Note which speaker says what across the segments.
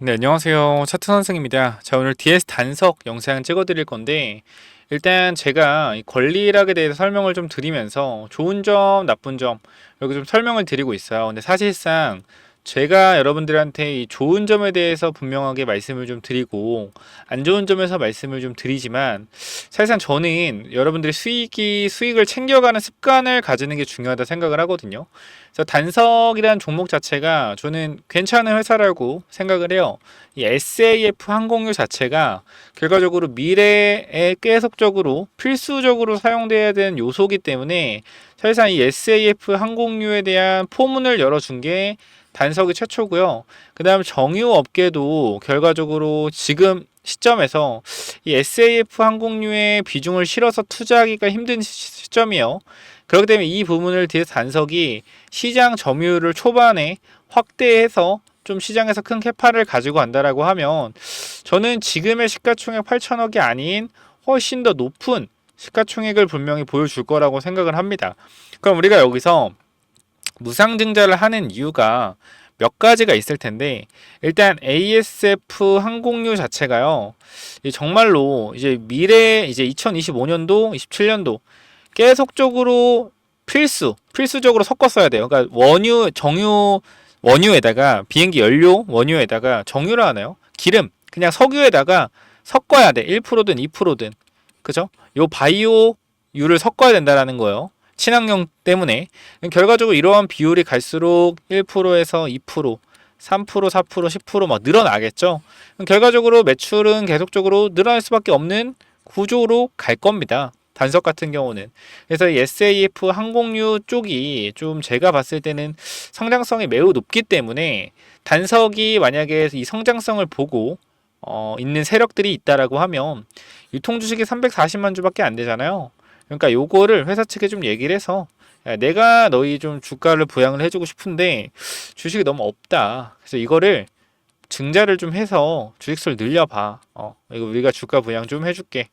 Speaker 1: 네, 안녕하세요. 차트 선생입니다. 자, 오늘 DS 단석 영상 찍어 드릴 건데, 일단 제가 이 권리락에 대해서 설명을 좀 드리면서 좋은 점, 나쁜 점, 이렇게 좀 설명을 드리고 있어요. 근데 사실상 제가 여러분들한테 이 좋은 점에 대해서 분명하게 말씀을 좀 드리고, 안 좋은 점에서 말씀을 좀 드리지만, 사실상 저는 여러분들이 수익을 챙겨가는 습관을 가지는 게 중요하다 생각을 하거든요. 그래서 단석이라는 종목 자체가 저는 괜찮은 회사라고 생각을 해요. 이 SAF 항공유 자체가 결과적으로 미래에 계속적으로 필수적으로 사용돼야 되는 요소이기 때문에 사실상 이 SAF 항공유에 대한 포문을 열어준 게 단석이 최초고요. 그 다음 정유업계도 결과적으로 지금 시점에서 이 SAF 항공유에 비중을 실어서 투자하기가 힘든 시점이에요. 그렇기 때문에 이 부분을 뒤에서 단석이 시장 점유율을 초반에 확대해서 좀 시장에서 큰 캐파를 가지고 간다라고 하면 저는 지금의 시가총액 8천억이 아닌 훨씬 더 높은 시가총액을 분명히 보여줄 거라고 생각을 합니다. 그럼 우리가 여기서 무상증자를 하는 이유가 몇 가지가 있을 텐데, 일단 ASF 항공유 자체가요, 정말로 이제 미래 이제 2025년도, 27년도 계속적으로 필수적으로 섞어 써야 돼요. 그러니까 원유에다가 비행기 연료 원유에다가 정유를 하나요? 기름 그냥 석유에다가 섞어야 돼. 1%든 2%든. 그죠? 요 바이오유를 섞어야 된다라는 거예요. 친환경 때문에. 결과적으로 이러한 비율이 갈수록 1%에서 2%, 3%, 4%, 10%막 늘어나겠죠. 결과적으로 매출은 계속적으로 늘어날 수밖에 없는 구조로 갈 겁니다. 단석 같은 경우는. 그래서 이 SAF 항공유 쪽이 좀 제가 봤을 때는 성장성이 매우 높기 때문에 단석이 만약에 이 성장성을 보고 있는 세력들이 있다라고 하면 유통 주식이 340만 주밖에 안 되잖아요. 그러니까 요거를 회사 측에 좀 얘기를 해서, 야, 내가 너희 좀 주가를 부양을 해주고 싶은데 주식이 너무 없다. 그래서 이거를 증자를 좀 해서 주식수를 늘려봐. 이거 우리가 주가 부양 좀 해줄게.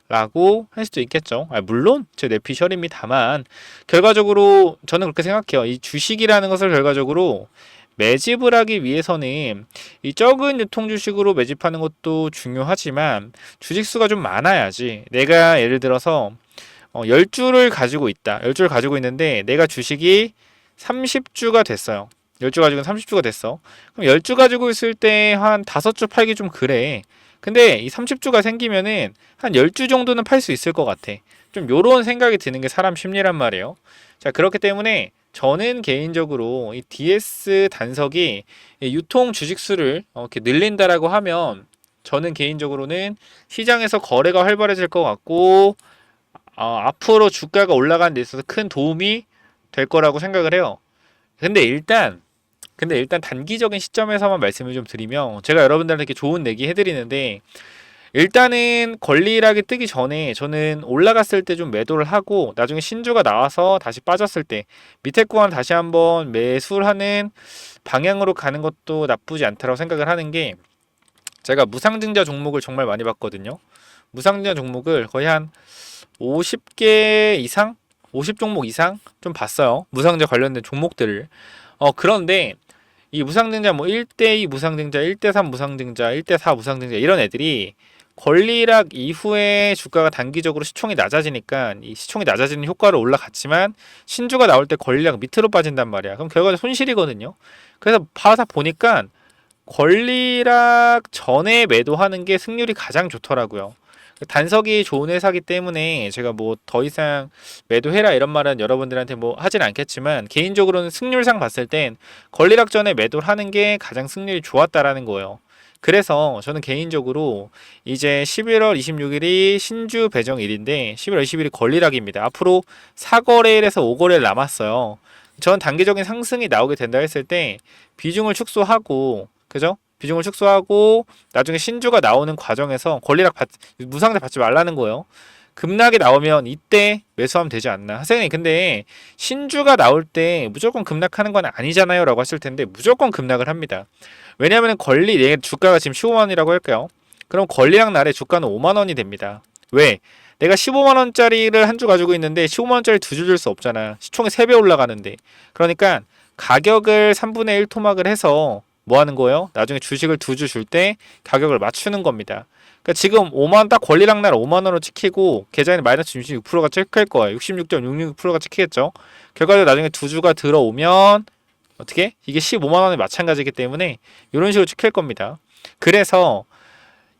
Speaker 1: 라고 할 수도 있겠죠. 물론 제 내피셜입니다만 결과적으로 저는 그렇게 생각해요. 이 주식이라는 것을 결과적으로 매집을 하기 위해서는 이 적은 유통 주식으로 매집하는 것도 중요하지만 주식수가 좀 많아야지. 내가 예를 들어서 10주를 가지고 있다. 10주를 가지고 있는데 내가 주식이 30주가 됐어요. 10주 가지고 30주가 됐어. 그럼 10주 가지고 있을 때 한 5주 팔기 좀 그래. 근데 이 30주가 생기면은 한 10주 정도는 팔 수 있을 것 같아. 좀 요런 생각이 드는 게 사람 심리란 말이에요. 자, 그렇기 때문에 저는 개인적으로 이 DS 단석이 유통 주식수를 이렇게 늘린다라고 하면 저는 개인적으로는 시장에서 거래가 활발해질 것 같고 앞으로 주가가 올라가는 데 있어서 큰 도움이 될 거라고 생각을 해요. 근데 일단 단기적인 시점에서만 말씀을 좀 드리면 제가 여러분들한테 이렇게 좋은 내기 해드리는데, 일단은 권리락이 뜨기 전에 저는 올라갔을 때 좀 매도를 하고 나중에 신주가 나와서 다시 빠졌을 때 밑에 구간 다시 한번 매수를 하는 방향으로 가는 것도 나쁘지 않다고 생각을 하는 게, 제가 무상증자 종목을 정말 많이 봤거든요. 무상증자 종목을 거의 한 50개 이상? 50종목 이상 좀 봤어요. 무상증자 관련된 종목들을. 그런데 이 무상증자 뭐 1대2 무상증자, 1대3 무상증자, 1대4 무상증자 이런 애들이 권리락 이후에 주가가 단기적으로 시총이 낮아지니까 이 시총이 낮아지는 효과로 올라갔지만 신주가 나올 때 권리락 밑으로 빠진단 말이야. 그럼 결과적으로 손실이거든요. 그래서 봐서 보니까 권리락 전에 매도하는 게 승률이 가장 좋더라고요. 단석이 좋은 회사기 때문에 제가 뭐 더 이상 매도해라 이런 말은 여러분들한테 뭐 하진 않겠지만 개인적으로는 승률상 봤을 땐 권리락 전에 매도를 하는 게 가장 승률이 좋았다라는 거예요. 그래서 저는 개인적으로 이제 11월 26일이 신주 배정일인데 11월 20일이 권리락입니다. 앞으로 4거래일에서 5거래일 남았어요. 전 단기적인 상승이 나오게 된다 했을 때 비중을 축소하고, 그죠? 비중을 축소하고 나중에 신주가 나오는 과정에서 무상대 받지 말라는 거예요. 급락이 나오면 이때 매수하면 되지 않나. 선생님, 근데 신주가 나올 때 무조건 급락하는 건 아니잖아요 라고 하실 텐데 무조건 급락을 합니다. 왜냐하면 내 주가가 지금 15만 원이라고 할까요? 그럼 권리락 날에 주가는 5만 원이 됩니다. 왜? 내가 15만 원짜리를 한 주 가지고 있는데 15만 원짜리 두 주 줄 수 없잖아. 시총이 3배 올라가는데. 그러니까 가격을 3분의 1 토막을 해서 뭐 하는 거예요? 나중에 주식을 두 주 줄 때 가격을 맞추는 겁니다. 그러니까 지금 5만 딱 권리락 날 5만 원으로 찍히고 계좌에는 마이너스 66%가 찍힐 거예요. 66.666%가 찍히겠죠. 결과적으로 나중에 두 주가 들어오면 어떻게? 이게 15만 원에 마찬가지이기 때문에 이런 식으로 찍힐 겁니다. 그래서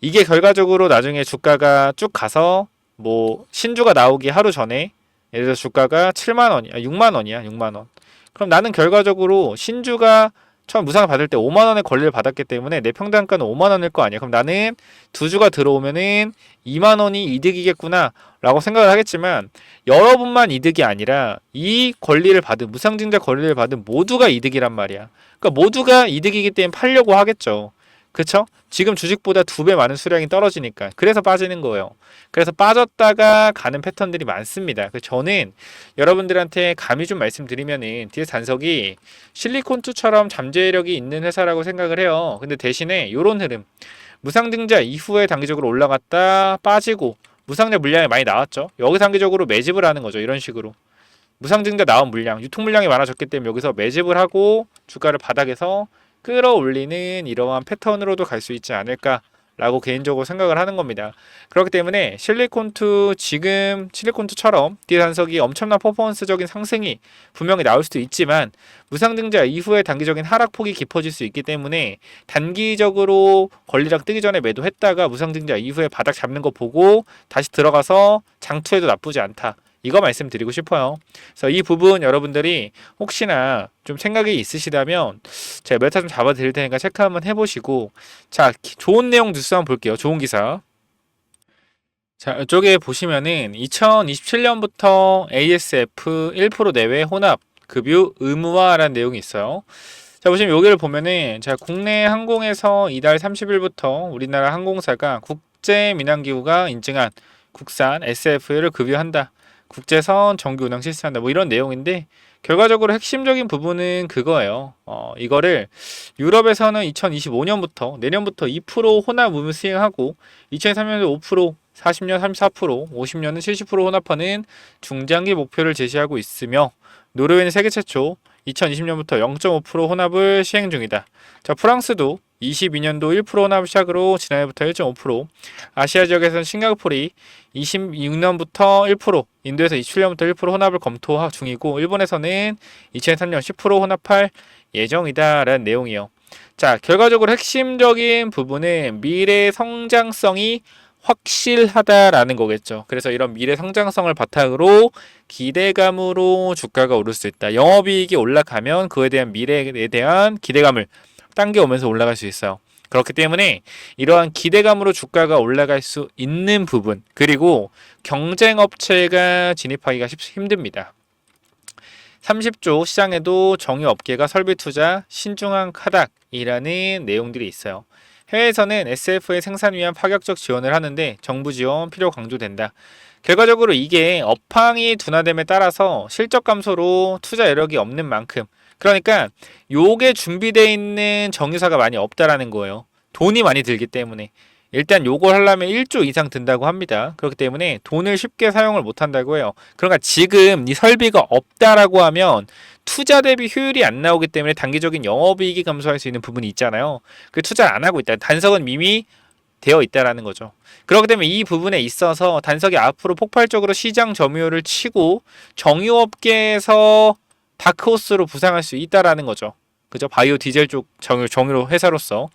Speaker 1: 이게 결과적으로 나중에 주가가 쭉 가서 뭐 신주가 나오기 하루 전에 예를 들어 주가가 7만 원이야, 6만 원이야, 6만 원. 그럼 나는 결과적으로 신주가 처음 무상을 받을 때 5만 원의 권리를 받았기 때문에 내 평단가는 5만 원일 거 아니야. 그럼 나는 두 주가 들어오면은 2만 원이 이득이겠구나 라고 생각을 하겠지만 여러분만 이득이 아니라 이 권리를 받은 무상증자 권리를 받은 모두가 이득이란 말이야. 그러니까 모두가 이득이기 때문에 팔려고 하겠죠. 그쵸? 지금 주식보다 2배 많은 수량이 떨어지니까. 그래서 빠지는 거예요. 그래서 빠졌다가 가는 패턴들이 많습니다. 저는 여러분들한테 감히 좀 말씀드리면은 DS 단석이 실리콘투처럼 잠재력이 있는 회사라고 생각을 해요. 근데 대신에 요런 흐름. 무상증자 이후에 단기적으로 올라갔다 빠지고 무상증자 물량이 많이 나왔죠. 여기서 단기적으로 매집을 하는 거죠. 이런 식으로. 무상증자 나온 물량, 유통 물량이 많아졌기 때문에 여기서 매집을 하고 주가를 바닥에서 끌어올리는 이러한 패턴으로도 갈 수 있지 않을까라고 개인적으로 생각을 하는 겁니다. 그렇기 때문에 지금 실리콘투처럼 D 단석이 엄청난 퍼포먼스적인 상승이 분명히 나올 수도 있지만 무상증자 이후에 단기적인 하락폭이 깊어질 수 있기 때문에 단기적으로 권리락 뜨기 전에 매도했다가 무상증자 이후에 바닥 잡는 거 보고 다시 들어가서 장투해도 나쁘지 않다. 이거 말씀드리고 싶어요. 그래서 이 부분 여러분들이 혹시나 좀 생각이 있으시다면 제가 메타 좀 잡아 드릴 테니까 체크 한번 해보시고, 자, 좋은 내용 뉴스 한번 볼게요. 좋은 기사. 자, 이쪽에 보시면은 2027년부터 ASF 1% 내외 혼합 급유 의무화라는 내용이 있어요. 자, 보시면 여기를 보면은 자, 국내 항공에서 이달 30일부터 우리나라 항공사가 국제민항기구가 인증한 국산 SF를 급유한다. 국제선 정규 운항 실시한다. 뭐 이런 내용인데 결과적으로 핵심적인 부분은 그거예요. 이거를 유럽에서는 2025년부터 내년부터 2% 혼합 의무 시행하고 2023년에 5%, 40년 34%, 50년은 70% 혼합하는 중장기 목표를 제시하고 있으며 노르웨이는 세계 최초 2020년부터 0.5% 혼합을 시행 중이다. 자, 프랑스도 22년도 1% 혼합 시작으로 지난해부터 1.5%, 아시아 지역에서는 싱가포르이 26년부터 1%, 인도에서 27년부터 1% 혼합을 검토 중이고 일본에서는 2003년 10% 혼합할 예정이다라는 내용이요. 자, 결과적으로 핵심적인 부분은 미래 성장성이 확실하다라는 거겠죠. 그래서 이런 미래 성장성을 바탕으로 기대감으로 주가가 오를 수 있다. 영업이익이 올라가면 그에 대한 미래에 대한 기대감을 당겨오면서 올라갈 수 있어요. 그렇기 때문에 이러한 기대감으로 주가가 올라갈 수 있는 부분, 그리고 경쟁업체가 진입하기가 힘듭니다. 30조 시장에도 정유업계가 설비투자 신중한 카닥이라는 내용들이 있어요. 해외에서는 SF의 생산 위한 파격적 지원을 하는데 정부 지원 필요 강조된다. 결과적으로 이게 업황이 둔화됨에 따라서 실적 감소로 투자 여력이 없는 만큼, 그러니까 요게 준비되어 있는 정유사가 많이 없다라는 거예요. 돈이 많이 들기 때문에. 일단 요걸 하려면 1조 이상 든다고 합니다. 그렇기 때문에 돈을 쉽게 사용을 못 한다고 해요. 그러니까 지금 이 설비가 없다라고 하면 투자 대비 효율이 안 나오기 때문에 단기적인 영업이익이 감소할 수 있는 부분이 있잖아요. 그 투자를 안 하고 있다. 단석은 이미 되어 있다라는 거죠. 그렇기 때문에 이 부분에 있어서 단석이 앞으로 폭발적으로 시장 점유율을 치고 정유업계에서 다크호스로 부상할 수 있다라는 거죠. 그죠? 바이오 디젤 쪽 정유 회사로서.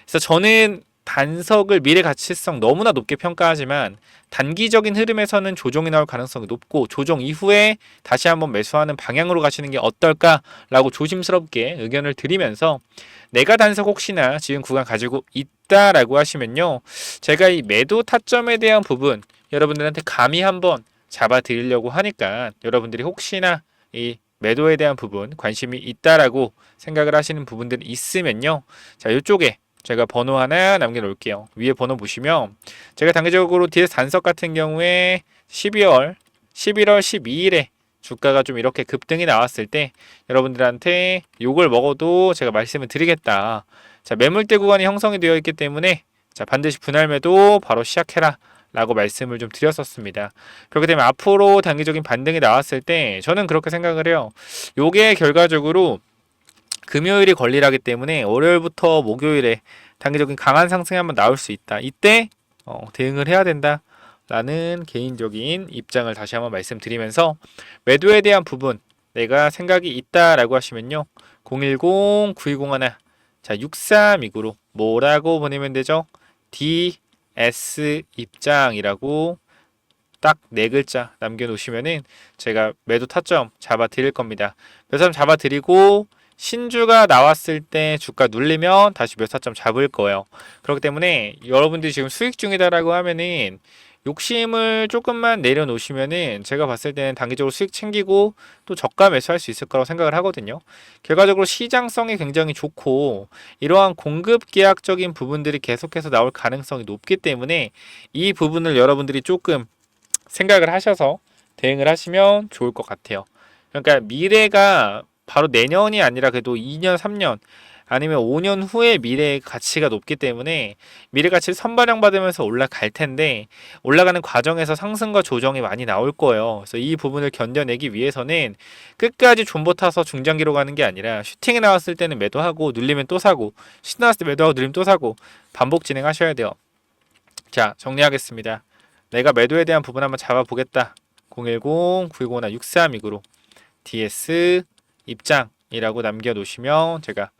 Speaker 1: 그래서 저는 단석을 미래 가치성 너무나 높게 평가하지만 단기적인 흐름에서는 조정이 나올 가능성이 높고 조정 이후에 다시 한번 매수하는 방향으로 가시는 게 어떨까라고 조심스럽게 의견을 드리면서, 내가 단석 혹시나 지금 구간 가지고 있다라고 하시면요, 제가 이 매도 타점에 대한 부분 여러분들한테 감히 한번 잡아 드리려고 하니까 여러분들이 혹시나 이 매도에 대한 부분 관심이 있다라고 생각을 하시는 부분들이 있으면요, 자, 이쪽에 제가 번호 하나 남겨놓을게요. 위에 번호 보시면 제가 단기적으로 DS 단석 같은 경우에 11월 12일에 주가가 좀 이렇게 급등이 나왔을 때 여러분들한테 요걸 먹어도 제가 말씀을 드리겠다. 자, 매물대 구간이 형성이 되어 있기 때문에 자, 반드시 분할 매도 바로 시작해라 라고 말씀을 좀 드렸었습니다. 그렇기 때문에 앞으로 단기적인 반등이 나왔을 때 저는 그렇게 생각을 해요. 요게 결과적으로 금요일이 권리라기 때문에 월요일부터 목요일에 단기적인 강한 상승이 한번 나올 수 있다. 이때 대응을 해야 된다. 라는 개인적인 입장을 다시 한번 말씀드리면서 매도에 대한 부분 내가 생각이 있다라고 하시면요. 010-9201 자 6329로 뭐라고 보내면 되죠? DS 입장이라고 딱 네 글자 남겨놓으시면은 제가 매도 타점 잡아 드릴 겁니다. 몇 타점 잡아 드리고 신주가 나왔을 때 주가 눌리면 다시 몇 타점 잡을 거예요. 그렇기 때문에 여러분들이 지금 수익 중이다라고 하면은 욕심을 조금만 내려놓으시면은 제가 봤을 때는 단기적으로 수익 챙기고 또 저가 매수할 수 있을 거라고 생각을 하거든요. 결과적으로 시장성이 굉장히 좋고 이러한 공급 계약적인 부분들이 계속해서 나올 가능성이 높기 때문에 이 부분을 여러분들이 조금 생각을 하셔서 대응을 하시면 좋을 것 같아요. 그러니까 미래가 바로 내년이 아니라 그래도 2년, 3년 아니면 5년 후의 미래의 가치가 높기 때문에 미래 가치를 선반영받으면서 올라갈 텐데 올라가는 과정에서 상승과 조정이 많이 나올 거예요. 그래서 이 부분을 견뎌내기 위해서는 끝까지 존버 타서 중장기로 가는 게 아니라 슈팅이 나왔을 때는 매도하고 눌리면 또 사고 슈팅 나왔을 때 매도하고 눌리면 또 사고 반복 진행하셔야 돼요. 자, 정리하겠습니다. 내가 매도에 대한 부분 한번 잡아보겠다. 010-910-6329로 DS 입장이라고 남겨놓으시면 제가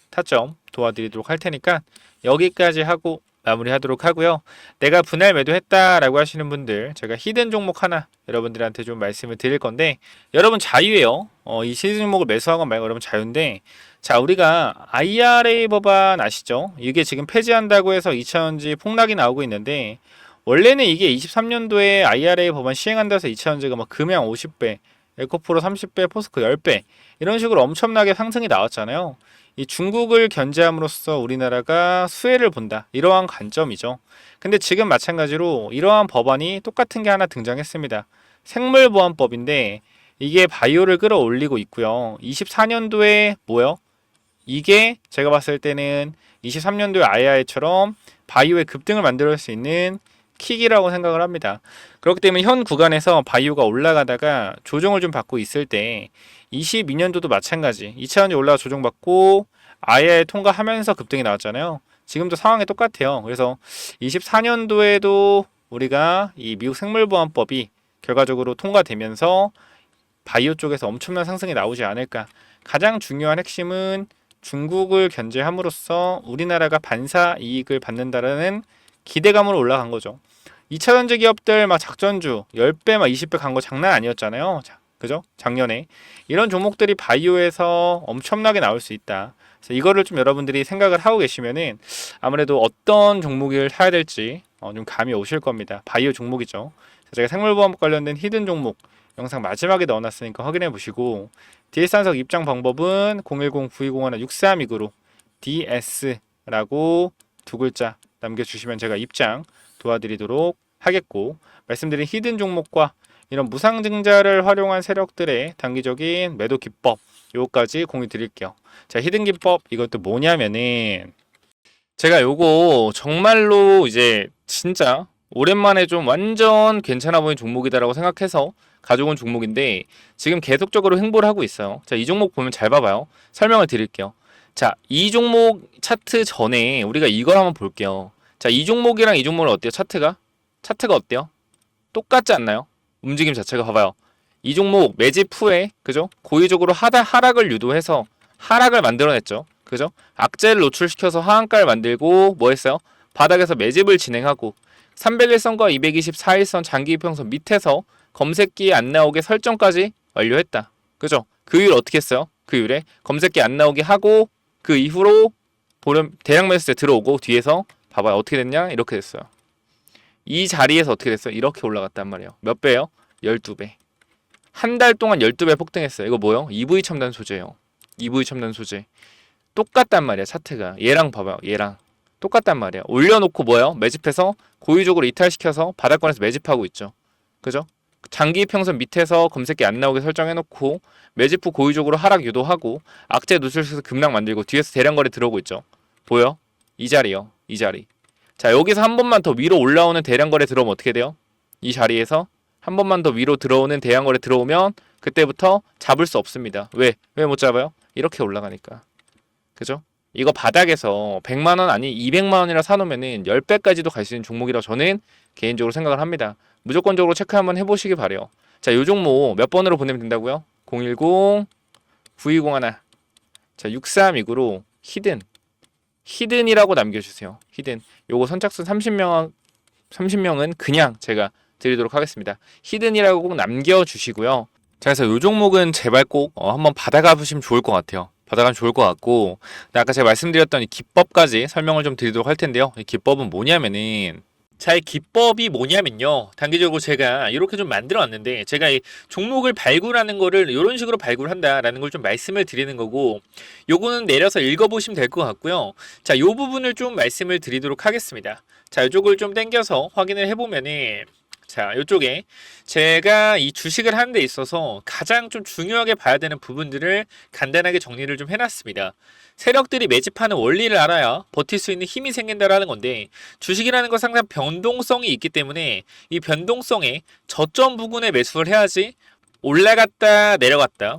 Speaker 1: 타점 도와드리도록 할 테니까 여기까지 하고 마무리하도록 하고요. 내가 분할 매도했다라고 하시는 분들 제가 히든 종목 하나 여러분들한테 좀 말씀을 드릴 건데 여러분 자유예요. 이 히든 종목을 매수하건 말고 여러분 자유인데 자 우리가 IRA 법안 아시죠? 이게 지금 폐지한다고 해서 2차전지 폭락이 나오고 있는데 원래는 이게 23년도에 IRA 법안 시행한다고 해서 2차전지가 막 금양 50배 에코프로 30배, 포스코 10배 이런 식으로 엄청나게 상승이 나왔잖아요. 이 중국을 견제함으로써 우리나라가 수혜를 본다. 이러한 관점이죠. 근데 지금 마찬가지로 이러한 법안이 똑같은 게 하나 등장했습니다. 생물보안법인데 이게 바이오를 끌어올리고 있고요. 24년도에 뭐요? 이게 제가 봤을 때는 23년도에 IRA처럼 바이오의 급등을 만들 수 있는 킥이라고 생각을 합니다. 그렇기 때문에 현 구간에서 바이오가 올라가다가 조정을 좀 받고 있을 때 22년도도 마찬가지 2차전지 올라가 조정받고 IR 통과하면서 급등이 나왔잖아요. 지금도 상황이 똑같아요. 그래서 24년도에도 우리가 이 미국 생물보안법이 결과적으로 통과되면서 바이오 쪽에서 엄청난 상승이 나오지 않을까. 가장 중요한 핵심은 중국을 견제함으로써 우리나라가 반사 이익을 받는다라는 기대감으로 올라간 거죠. 2차전지 기업들 막 작전주 10배 막 20배 간 거 장난 아니었잖아요. 그죠? 작년에 이런 종목들이 바이오에서 엄청나게 나올 수 있다. 그래서 이거를 좀 여러분들이 생각을 하고 계시면은 아무래도 어떤 종목을 사야 될지 좀 감이 오실 겁니다. 바이오 종목이죠. 제가 생물보안법 관련된 히든 종목 영상 마지막에 넣어놨으니까 확인해 보시고 DS 입장 방법은 010-9201-6329로 DS라고 두 글자 남겨주시면 제가 입장 도와드리도록 하겠고 말씀드린 히든 종목과 이런 무상증자를 활용한 세력들의 단기적인 매도 기법 요거까지 공유 드릴게요. 자, 히든 기법 이것도 뭐냐면은 제가 요거 정말로 이제 진짜 오랜만에 좀 완전 괜찮아 보이는 종목이다라고 생각해서 가져온 종목인데 지금 계속적으로 횡보를 하고 있어요. 자, 이 종목 보면 잘 봐봐요. 설명을 드릴게요. 자, 이 종목 차트 전에 우리가 이걸 한번 볼게요. 자, 이 종목이랑 이 종목은 어때요? 차트가 어때요? 똑같지 않나요? 움직임 자체가 봐봐요. 이 종목 매집 후에 그죠? 고의적으로 하락을 유도해서 하락을 만들어냈죠. 그죠? 악재를 노출시켜서 하한가를 만들고 뭐 했어요? 바닥에서 매집을 진행하고 301선과 224일선 장기 이평선 밑에서 검색기에 안 나오게 설정까지 완료했다. 그죠? 그 이후에 어떻게 했어요? 그 이후에 검색기 안 나오게 하고 그 이후로 보름 대량 매수세 들어오고 뒤에서 봐봐요. 어떻게 됐냐? 이렇게 됐어요. 이 자리에서 어떻게 됐어요? 이렇게 올라갔단 말이에요. 몇 배요? 12배. 한 달 동안 12배 폭등했어요. 이거 뭐요? EV 첨단 소재예요. EV 첨단 소재. 똑같단 말이야. 차트가. 얘랑 봐봐요. 얘랑. 똑같단 말이야. 올려놓고 뭐예요? 매집해서 고의적으로 이탈시켜서 바닥권에서 매집하고 있죠. 그죠? 장기 평선 밑에서 검색기 안 나오게 설정해놓고 매집 후 고의적으로 하락 유도하고 악재 노출시켜서 급락 만들고 뒤에서 대량 거래 들어오고 있죠. 보여? 이 자리요. 이 자리. 자, 여기서 한 번만 더 위로 올라오는 대량 거래 들어오면 어떻게 돼요? 이 자리에서 한 번만 더 위로 들어오는 대량 거래 들어오면 그때부터 잡을 수 없습니다. 왜 못 잡아요? 이렇게 올라가니까. 그죠? 이거 바닥에서 100만 원 아니 200만 원이라 사놓으면은 10배까지도 갈 수 있는 종목이라고 저는 개인적으로 생각을 합니다. 무조건적으로 체크 한번 해보시기 바래요. 자, 요 종목 몇 번으로 보내면 된다고요? 010 9201. 자, 6329로 히든이라고 남겨주세요. 히든. 요거 선착순 30명은 그냥 제가 드리도록 하겠습니다. 히든이라고 꼭 남겨주시고요. 자, 그래서 요 종목은 제발 꼭 한번 받아가 보시면 좋을 것 같아요. 받아가면 좋을 것 같고, 아까 제가 말씀드렸던 이 기법까지 설명을 좀 드리도록 할 텐데요. 이 기법은 뭐냐면은, 자, 이 기법이 뭐냐면요. 단기적으로 제가 이렇게 좀 만들어 왔는데, 제가 이 종목을 발굴하는 거를 이런 식으로 발굴한다라는 걸 좀 말씀을 드리는 거고, 요거는 내려서 읽어보시면 될 것 같고요. 자, 요 부분을 좀 말씀을 드리도록 하겠습니다. 자, 이쪽을 좀 당겨서 확인을 해보면은, 자, 이쪽에 제가 이 주식을 하는 데 있어서 가장 좀 중요하게 봐야 되는 부분들을 간단하게 정리를 좀 해놨습니다. 세력들이 매집하는 원리를 알아야 버틸 수 있는 힘이 생긴다라는 건데, 주식이라는 건 항상 변동성이 있기 때문에 이 변동성에 저점 부근에 매수를 해야지 올라갔다 내려갔다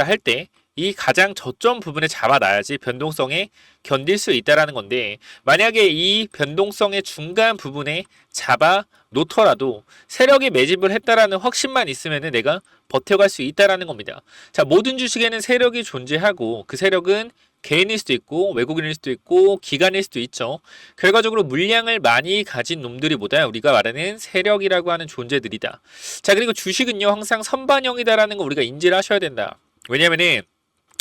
Speaker 1: 할 때 이 가장 저점 부분에 잡아놔야지 변동성에 견딜 수 있다라는 건데, 만약에 이 변동성의 중간 부분에 잡아 놓더라도 세력이 매집을 했다라는 확신만 있으면은 내가 버텨갈 수 있다라는 겁니다. 자, 모든 주식에는 세력이 존재하고 그 세력은 개인일 수도 있고 외국인일 수도 있고 기관일 수도 있죠. 결과적으로 물량을 많이 가진 놈들이보다 우리가 말하는 세력이라고 하는 존재들이다. 자, 그리고 주식은요 항상 선반영이다라는 거 우리가 인지를 하셔야 된다. 왜냐면은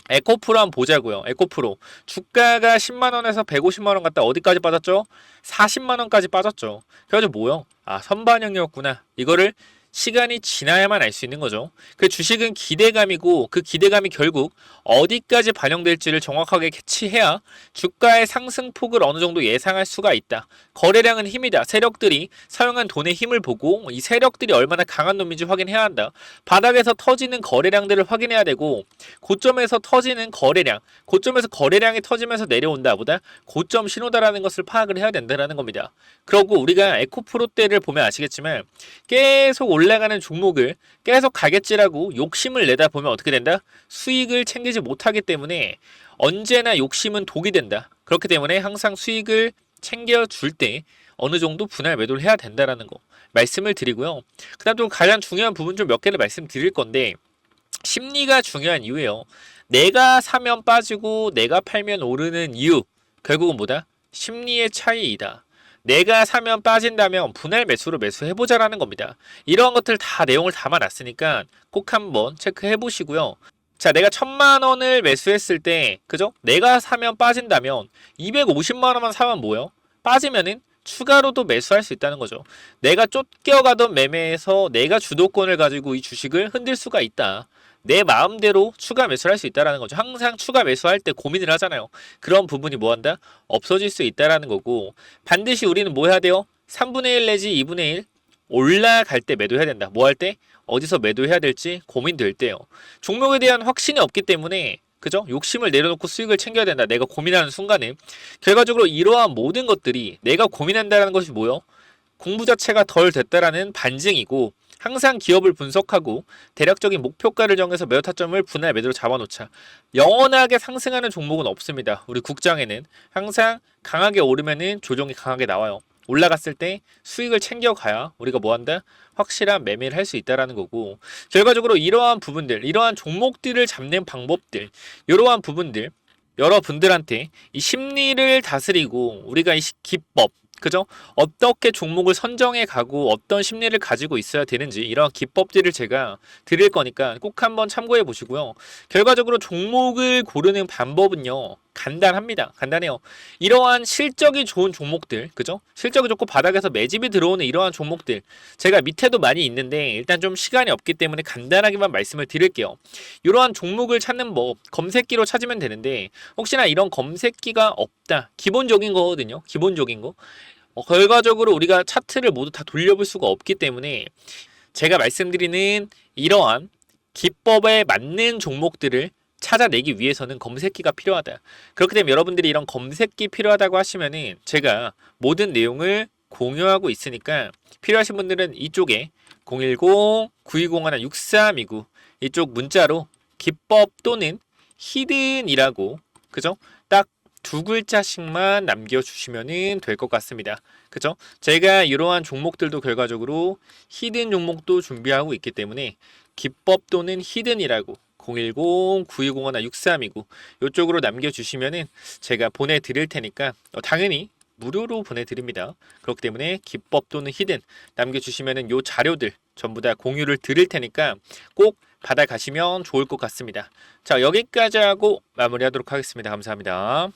Speaker 1: 에코프로 한번 보자고요. 에코프로 주가가 10만원에서 150만원 갔다 어디까지 빠졌죠? 40만원까지 빠졌죠. 그래가지고 뭐요? 아, 선반영이었구나. 이거를 시간이 지나야만 알 수 있는 거죠. 그 주식은 기대감이고 그 기대감이 결국 어디까지 반영될지를 정확하게 캐치해야 주가의 상승폭을 어느 정도 예상할 수가 있다. 거래량은 힘이다. 세력들이 사용한 돈의 힘을 보고 이 세력들이 얼마나 강한 놈인지 확인해야 한다. 바닥에서 터지는 거래량들을 확인해야 되고, 고점에서 터지는 거래량, 고점에서 거래량이 터지면서 내려온다 보다 고점 신호다라는 것을 파악을 해야 된다는 겁니다. 그리고 우리가 에코프로 때를 보면 아시겠지만 계속 올라가는 종목을 계속 가겠지라고 욕심을 내다 보면 어떻게 된다? 수익을 챙기지 못하기 때문에 언제나 욕심은 독이 된다. 그렇기 때문에 항상 수익을 챙겨줄 때 어느 정도 분할 매도를 해야 된다라는 거 말씀을 드리고요. 그 다음 또 가장 중요한 부분 좀 몇 개를 말씀드릴 건데, 심리가 중요한 이유예요. 내가 사면 빠지고 내가 팔면 오르는 이유, 결국은 뭐다? 심리의 차이이다. 내가 사면 빠진다면 분할 매수로 매수해보자라는 겁니다. 이러한 것들 다 내용을 담아놨으니까 꼭 한번 체크해 보시고요. 자, 내가 1000만원을 매수했을 때, 그죠? 내가 사면 빠진다면 250만원만 사면 뭐예요? 빠지면은 추가로도 매수할 수 있다는 거죠. 내가 쫓겨가던 매매에서 내가 주도권을 가지고 이 주식을 흔들 수가 있다. 내 마음대로 추가 매수를 할 수 있다는 거죠. 항상 추가 매수할 때 고민을 하잖아요. 그런 부분이 뭐 한다? 없어질 수 있다는 거고, 반드시 우리는 뭐 해야 돼요? 3분의 1 내지 2분의 1 올라갈 때 매도해야 된다. 뭐 할 때? 어디서 매도해야 될지 고민될 때요. 종목에 대한 확신이 없기 때문에, 그죠? 욕심을 내려놓고 수익을 챙겨야 된다. 내가 고민하는 순간에. 결과적으로 이러한 모든 것들이 내가 고민한다는 것이 뭐요? 공부 자체가 덜 됐다라는 반증이고, 항상 기업을 분석하고 대략적인 목표가를 정해서 매도 타점을 분할 매도로 잡아놓자. 영원하게 상승하는 종목은 없습니다. 우리 국장에는 항상 강하게 오르면은 조정이 강하게 나와요. 올라갔을 때 수익을 챙겨가야 우리가 뭐한다? 확실한 매매를 할 수 있다라는 거고, 결과적으로 이러한 부분들, 이러한 종목들을 잡는 방법들, 이러한 부분들 여러분들한테 이 심리를 다스리고 우리가 이 기법, 그죠? 어떻게 종목을 선정해 가고 어떤 심리를 가지고 있어야 되는지 이런 기법들을 제가 드릴 거니까 꼭 한번 참고해 보시고요. 결과적으로 종목을 고르는 방법은요, 간단합니다. 간단해요. 이러한 실적이 좋은 종목들, 그죠? 실적이 좋고 바닥에서 매집이 들어오는 이러한 종목들, 제가 밑에도 많이 있는데 일단 좀 시간이 없기 때문에 간단하게만 말씀을 드릴게요. 이러한 종목을 찾는 법, 검색기로 찾으면 되는데, 혹시나 이런 검색기가 없다, 기본적인 거거든요. 기본적인 거. 결과적으로 우리가 차트를 모두 다 돌려볼 수가 없기 때문에 제가 말씀드리는 이러한 기법에 맞는 종목들을 찾아내기 위해서는 검색기가 필요하다. 그렇기 때문에 여러분들이 이런 검색기 필요하다고 하시면은 제가 모든 내용을 공유하고 있으니까 필요하신 분들은 이쪽에 010-9201-6329 이쪽 문자로 기법 또는 히든이라고, 그죠? 딱 두 글자씩만 남겨주시면 될 것 같습니다. 그죠? 제가 이러한 종목들도 결과적으로 히든 종목도 준비하고 있기 때문에 기법 또는 히든이라고 010-9201-6329 이쪽으로 남겨주시면은 제가 보내드릴 테니까 당연히 무료로 보내드립니다. 그렇기 때문에 기법 또는 히든 남겨주시면은 요 자료들 전부 다 공유를 드릴 테니까 꼭 받아가시면 좋을 것 같습니다. 자, 여기까지 하고 마무리하도록 하겠습니다. 감사합니다.